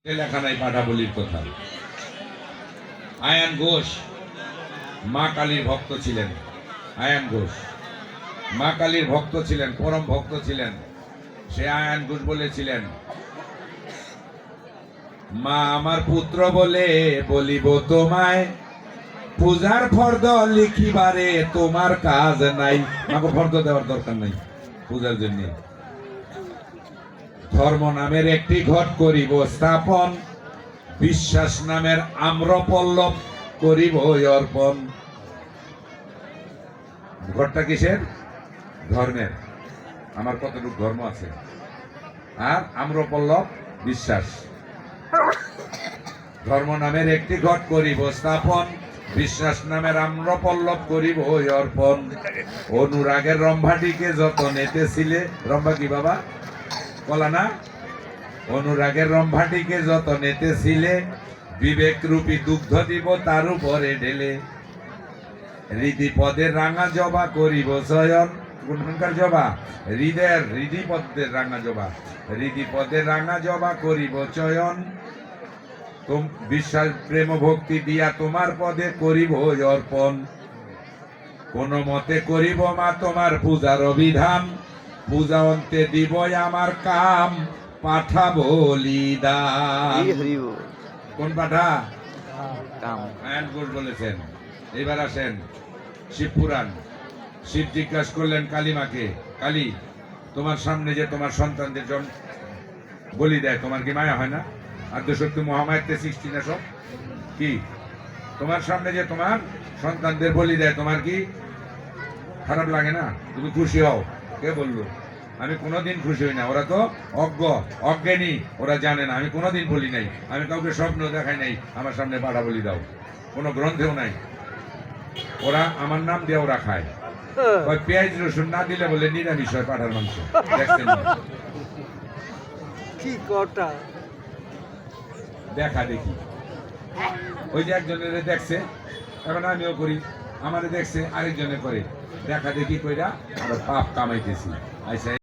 লেখা নাই পাঠা বলির কথা। আয়ান ঘোষ মা কালীর ভক্ত ছিলেন। আয়ান ঘোষ মা কালীর ভক্ত ছিলেন, পরম ভক্ত ছিলেন। সে আয়ান ঘোষ বলেছিলেন, মা আমার পুত্র বলে বলিব তোমায়, পূজার ফর্দ লিখিবারে তোমার কাজ নাই। আমাকে ফর্দ দেওয়ার দরকার নাই পূজার জন্য। ধর্ম নামের একটি ঘট করিব স্থাপন, বিশ্বাস নামের আম্রপল্লব করিব অর্পণ। ঘরটা কিসের? ধর্মের। আমার কতটুকু ধর্ম আছে, আর আম্রপল্লব বিশ্বাস। ধর্ম নামের একটি ঘট করিব স্থাপন, বিশ্বাস নামের আম্রপল্লব করিব অর্পণ। অনুরাগের রম্ভাটিকে যত নেতেছিলে, রম্ভা কি বাবা? বলা না? অনুরাগের রম্ভাটিকে যত নেতেছিলে, বিবেক রূপী দুগ্ধ দিব তার উপরে ঢেলে। হৃদি পদের রাঙা জবা করিব চয়ন। কোনখানকার জবা? হৃদয়ের হৃদি পদের রাঙা জবা। হৃদি পদের রাঙা জবা করিব চয়ন। বিশ্বাস প্রেম ভক্তি দিয়া তোমার পদে করিব অর্পণ। কোন মতে করিব মা তোমার পূজার অভিধান, পূজা অন্তে দিব আমার কাম পাঠা বলিদান। কোন পাঠা? আয়ান ঘোষ বলেছেন। এবার আসেন শিবপুরাণ। শিব জিজ্ঞাসা করলেন কালীমাকে, কালী তোমার সামনে যে তোমার সন্তানদের জন্য বলি দেয়, তোমার কি মায়া হয় না? আদ্যশক্তি মহামায়াতে সৃষ্টি না সব কি? তোমার সামনে যে তোমার সন্তানদের বলি দেয়, তোমার কি খারাপ লাগে না? তুমি খুশি হও? কে বললো? আমি কোনোদিন খুশি হই না। ওরা তো অজ্ঞানী, ওরা জানে না। আমি কোনোদিন বলি নাই, আমি কাউকে স্বপ্ন দেখাই নাই আমার সামনে পাঠা বলি দাও, কোনো গ্রন্থেও নাই। ওরা আমার নাম দিয়ে ওরা খায়। পেঁয়াজ রসুন না দিলে বলে নিরামিষ হয় পাঠার মাংস। দেখছেন কি কথা? দেখা দেখি ওই যে একজনের দেখছে, এখন আমিও করি, আমারে দেখছে আরেকজনে করে, দেখা দেখি কইরা আমরা পাপ কামাইতেছি। আচ্ছা।